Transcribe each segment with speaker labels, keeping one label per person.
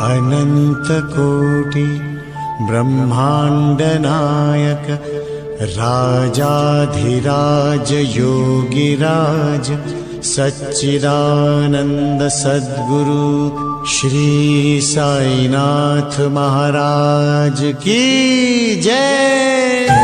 Speaker 1: अनन्तकोटि ब्रह्माण्डनायक राजाधिराज योगिराज सच्चिदानंद सद्गुरु श्री साईनाथ महाराज की जय।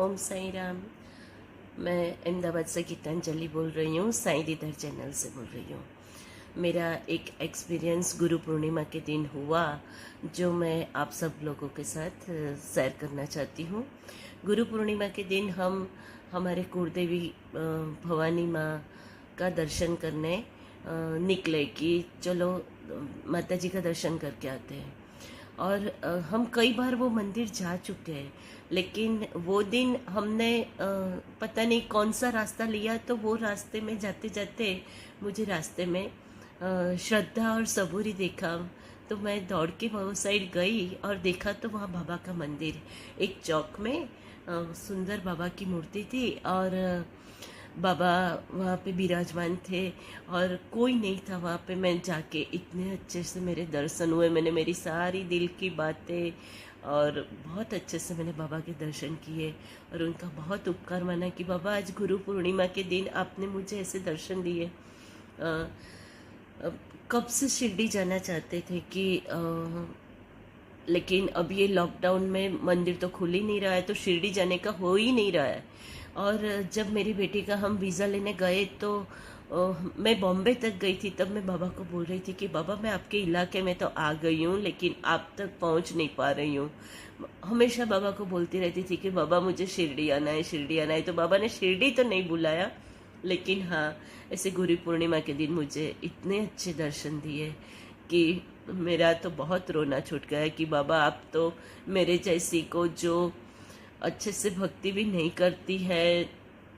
Speaker 2: ओम साई राम। मैं अहमदाबाद से गीतांजलि बोल रही हूँ, साई दीदार चैनल से बोल रही हूँ। मेरा एक एक्सपीरियंस गुरु पूर्णिमा के दिन हुआ जो मैं आप सब लोगों के साथ शेयर करना चाहती हूँ। गुरु पूर्णिमा के दिन हम हमारे कुलदेवी भवानी माँ का दर्शन करने निकले कि चलो माता जी का दर्शन करके आते हैं। और हम कई बार वो मंदिर जा चुके हैं, लेकिन वो दिन हमने पता नहीं कौन सा रास्ता लिया, तो वो रास्ते में जाते जाते मुझे रास्ते में श्रद्धा और सबूरी देखा। तो मैं दौड़ के वो साइड गई और देखा तो वहाँ बाबा का मंदिर, एक चौक में सुंदर बाबा की मूर्ति थी और बाबा वहाँ पे विराजमान थे और कोई नहीं था वहाँ पे। मैं जाके इतने अच्छे से मेरे दर्शन हुए, मैंने मेरी सारी दिल की बातें और बहुत अच्छे से मैंने बाबा के दर्शन किए और उनका बहुत उपकार माना कि बाबा आज गुरु पूर्णिमा के दिन आपने मुझे ऐसे दर्शन दिए। कब से शिरडी जाना चाहते थे कि लेकिन अब ये लॉकडाउन में मंदिर तो खुल ही नहीं रहा है, तो शिरडी जाने का हो ही नहीं रहा है। और जब मेरी बेटी का हम वीज़ा लेने गए तो मैं बॉम्बे तक गई थी, तब मैं बाबा को बोल रही थी कि बाबा मैं आपके इलाके में तो आ गई हूँ लेकिन आप तक पहुँच नहीं पा रही हूँ। हमेशा बाबा को बोलती रहती थी कि बाबा मुझे शिरडी आना है, शिरडी आना है। तो बाबा ने शिरडी तो नहीं बुलाया, लेकिन हाँ ऐसे गुरु पूर्णिमा के दिन मुझे इतने अच्छे दर्शन दिए कि मेरा तो बहुत रोना छूट गया कि बाबा आप तो मेरे जैसी को जो अच्छे से भक्ति भी नहीं करती है,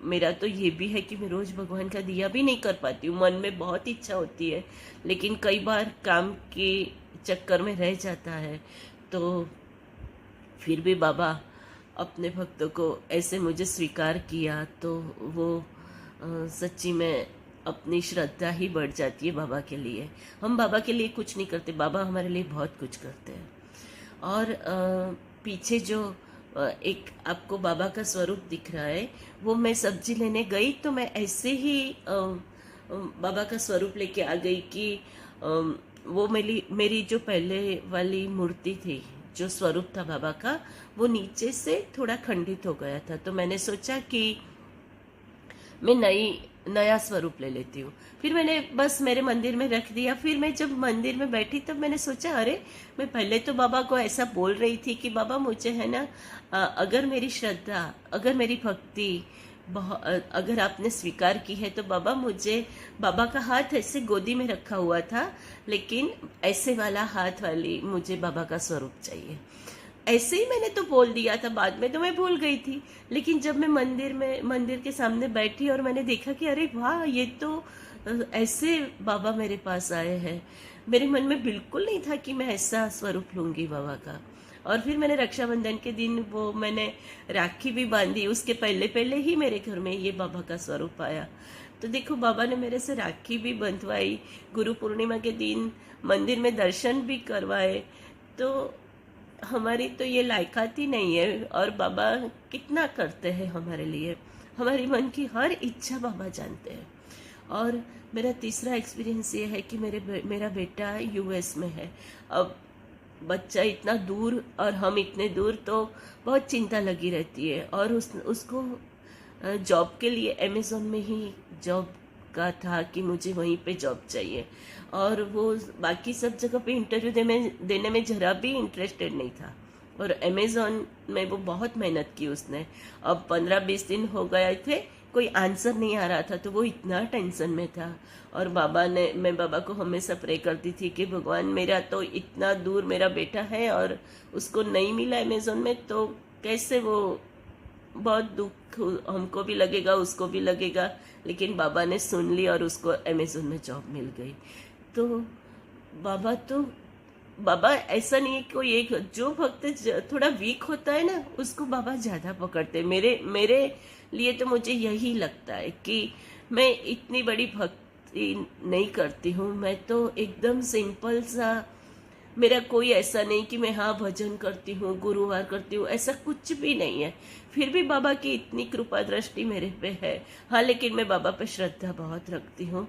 Speaker 2: मेरा तो ये भी है कि मैं रोज़ भगवान का दिया भी नहीं कर पाती हूँ। मन में बहुत इच्छा होती है लेकिन कई बार काम के चक्कर में रह जाता है, तो फिर भी बाबा अपने भक्तों को ऐसे मुझे स्वीकार किया तो वो सच्ची में अपनी श्रद्धा ही बढ़ जाती है बाबा के लिए। हम बाबा के लिए कुछ नहीं करते, बाबा हमारे लिए बहुत कुछ करते हैं। और पीछे जो एक आपको बाबा का स्वरूप दिख रहा है, वो मैं सब्जी लेने गई तो मैं ऐसे ही बाबा का स्वरूप लेके आ गई कि वो मेरी जो पहले वाली मूर्ति थी, जो स्वरूप था बाबा का, वो नीचे से थोड़ा खंडित हो गया था। तो मैंने सोचा कि मैं नया स्वरूप ले लेती हूँ। फिर मैंने बस मेरे मंदिर में रख दिया। फिर मैं जब मंदिर में बैठी तब मैंने सोचा अरे मैं पहले तो बाबा को ऐसा बोल रही थी कि बाबा मुझे है ना, अगर मेरी श्रद्धा, अगर मेरी भक्ति अगर आपने स्वीकार की है तो बाबा मुझे, बाबा का हाथ ऐसे गोदी में रखा हुआ था लेकिन ऐसे वाला हाथ वाली मुझे बाबा का स्वरूप चाहिए। ऐसे ही मैंने तो बोल दिया था, बाद में तो मैं भूल गई थी। लेकिन जब मैं मंदिर के सामने बैठी और मैंने देखा कि अरे वाह ये तो ऐसे बाबा मेरे पास आए हैं, मेरे मन में बिल्कुल नहीं था कि मैं ऐसा स्वरूप लूंगी बाबा का। और फिर मैंने रक्षाबंधन के दिन वो मैंने राखी भी बांधी, उसके पहले पहले ही मेरे घर में ये बाबा का स्वरूप आया। तो देखो बाबा ने मेरे से राखी भी बंधवाई, गुरु पूर्णिमा के दिन मंदिर में दर्शन भी करवाए। तो हमारी तो ये लायकात ही नहीं है और बाबा कितना करते हैं हमारे लिए, हमारी मन की हर इच्छा बाबा जानते हैं। और मेरा तीसरा एक्सपीरियंस ये है कि मेरा बेटा यूएस में है। अब बच्चा इतना दूर और हम इतने दूर, तो बहुत चिंता लगी रहती है। और उसको जॉब के लिए अमेज़ॉन में ही जॉब का था कि मुझे वहीं पे जॉब चाहिए, और वो बाकी सब जगह पे इंटरव्यू देने में जरा भी इंटरेस्टेड नहीं था। और अमेज़ॉन में वो बहुत मेहनत की उसने। अब 15-20 दिन हो गए थे, कोई आंसर नहीं आ रहा था, तो वो इतना टेंशन में था। और मैं बाबा को हमेशा प्रे करती थी कि भगवान मेरा तो इतना दूर मेरा बेटा है और उसको नहीं मिला अमेज़ॉन में, तो कैसे वो, बहुत दुख हमको भी लगेगा उसको भी लगेगा, लेकिन बाबा ने सुन ली और उसको अमेज़न में जॉब मिल गई। तो बाबा ऐसा नहीं है कि कोई एक, जो भक्त थोड़ा वीक होता है ना उसको बाबा ज़्यादा पकड़ते। मेरे लिए तो मुझे यही लगता है कि मैं इतनी बड़ी भक्ति नहीं करती हूँ, मैं तो एकदम सिंपल सा, मेरा कोई ऐसा नहीं कि मैं हाँ भजन करती हूँ, गुरुवार करती हूँ, ऐसा कुछ भी नहीं है। फिर भी बाबा की इतनी कृपा दृष्टि मेरे पे है। हाँ, लेकिन मैं बाबा पे श्रद्धा बहुत रखती हूँ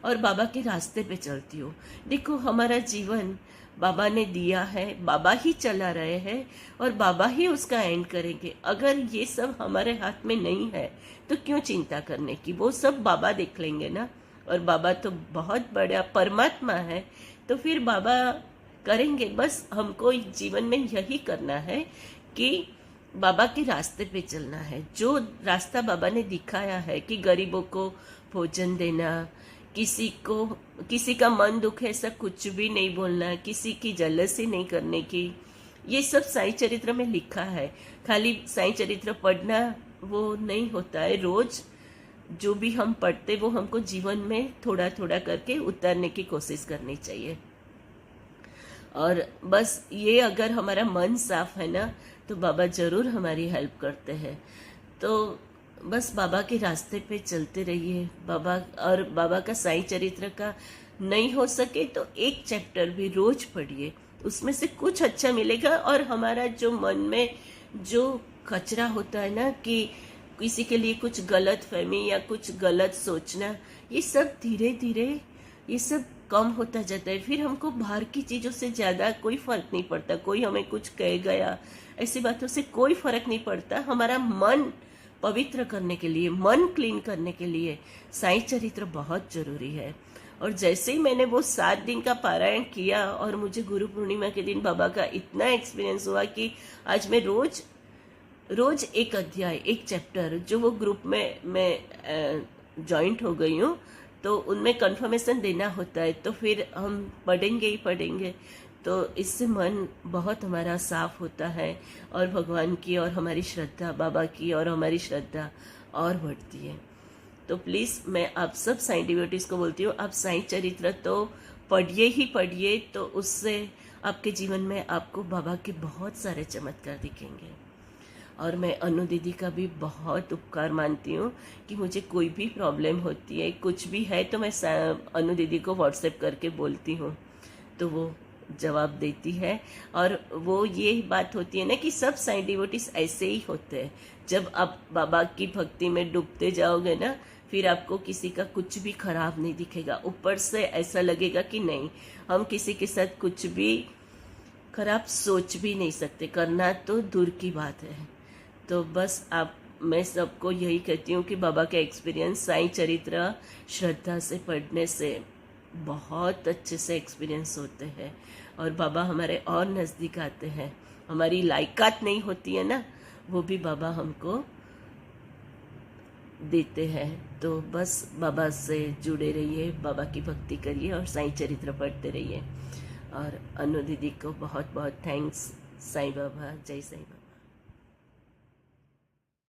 Speaker 2: और बाबा के रास्ते पे चलती हूँ। देखो, हमारा जीवन बाबा ने दिया है, बाबा ही चला रहे हैं और बाबा ही उसका एंड करेंगे। अगर ये सब हमारे हाथ में नहीं है तो क्यों चिंता करने की, वो सब बाबा देख लेंगे ना। और बाबा तो बहुत बड़ा परमात्मा है, तो फिर बाबा करेंगे। बस हमको जीवन में यही करना है कि बाबा के रास्ते पे चलना है। जो रास्ता बाबा ने दिखाया है कि गरीबों को भोजन देना, किसी का मन दुखे ऐसा कुछ भी नहीं बोलना, किसी की जलसी नहीं करने की, ये सब साईं चरित्र में लिखा है। खाली साईं चरित्र पढ़ना वो नहीं होता है, रोज जो भी हम पढ़ते वो हमको जीवन में थोड़ा थोड़ा करके उतारने की कोशिश करनी चाहिए। और बस ये, अगर हमारा मन साफ है ना तो बाबा जरूर हमारी हेल्प करते हैं। तो बस बाबा के रास्ते पे चलते रहिए। बाबा का साईं चरित्र का नहीं हो सके तो एक चैप्टर भी रोज पढ़िए, उसमें से कुछ अच्छा मिलेगा। और हमारा जो मन में जो कचरा होता है ना, कि किसी के लिए कुछ गलत फहमी या कुछ गलत सोचना, ये सब धीरे धीरे ये सब कम होता जाता है। फिर हमको बाहर की चीजों से ज्यादा कोई फर्क नहीं पड़ता। कोई हमें कुछ कह गया, ऐसी बातों से कोई फर्क नहीं पड़ता। हमारा मन पवित्र करने के लिए, मन क्लीन करने के लिए साईं चरित्र बहुत जरूरी है। और जैसे ही मैंने वो 7 दिन का पारायण किया और मुझे गुरु पूर्णिमा के दिन बाबा का इतना एक्सपीरियंस हुआ कि आज मैं रोज एक अध्याय, एक चैप्टर, जो वो ग्रुप में मैं ज्वाइंट हो गई हूँ, तो उनमें कंफर्मेशन देना होता है, तो फिर हम पढ़ेंगे ही पढ़ेंगे। तो इससे मन बहुत हमारा साफ होता है और भगवान की और हमारी श्रद्धा, बाबा की और हमारी श्रद्धा और बढ़ती है। तो प्लीज़ मैं आप सब साईं डिवोटीज को बोलती हूँ, आप साईं चरित्र तो पढ़िए ही पढ़िए, तो उससे आपके जीवन में आपको बाबा के बहुत सारे चमत्कार दिखेंगे। और मैं अनु दीदी का भी बहुत उपकार मानती हूँ कि मुझे कोई भी प्रॉब्लम होती है, कुछ भी है, तो मैं अनु दीदी को व्हाट्सएप करके बोलती हूँ तो वो जवाब देती है। और वो ये बात होती है ना कि सब साईं डिवोटीज ऐसे ही होते हैं। जब आप बाबा की भक्ति में डूबते जाओगे ना, फिर आपको किसी का कुछ भी खराब नहीं दिखेगा। ऊपर से ऐसा लगेगा कि नहीं, हम किसी के साथ कुछ भी खराब सोच भी नहीं सकते, करना तो दूर की बात है। तो बस मैं सबको यही कहती हूँ कि बाबा का एक्सपीरियंस साईं चरित्र श्रद्धा से पढ़ने से बहुत अच्छे से एक्सपीरियंस होते हैं और बाबा हमारे और नज़दीक आते हैं। हमारी लायकात नहीं होती है ना, वो भी बाबा हमको देते हैं। तो बस बाबा से जुड़े रहिए, बाबा की भक्ति करिए और साईं चरित्र पढ़ते रहिए। और अनु दीदी को बहुत बहुत थैंक्स। साईं बाबा, जय साईं बाबा।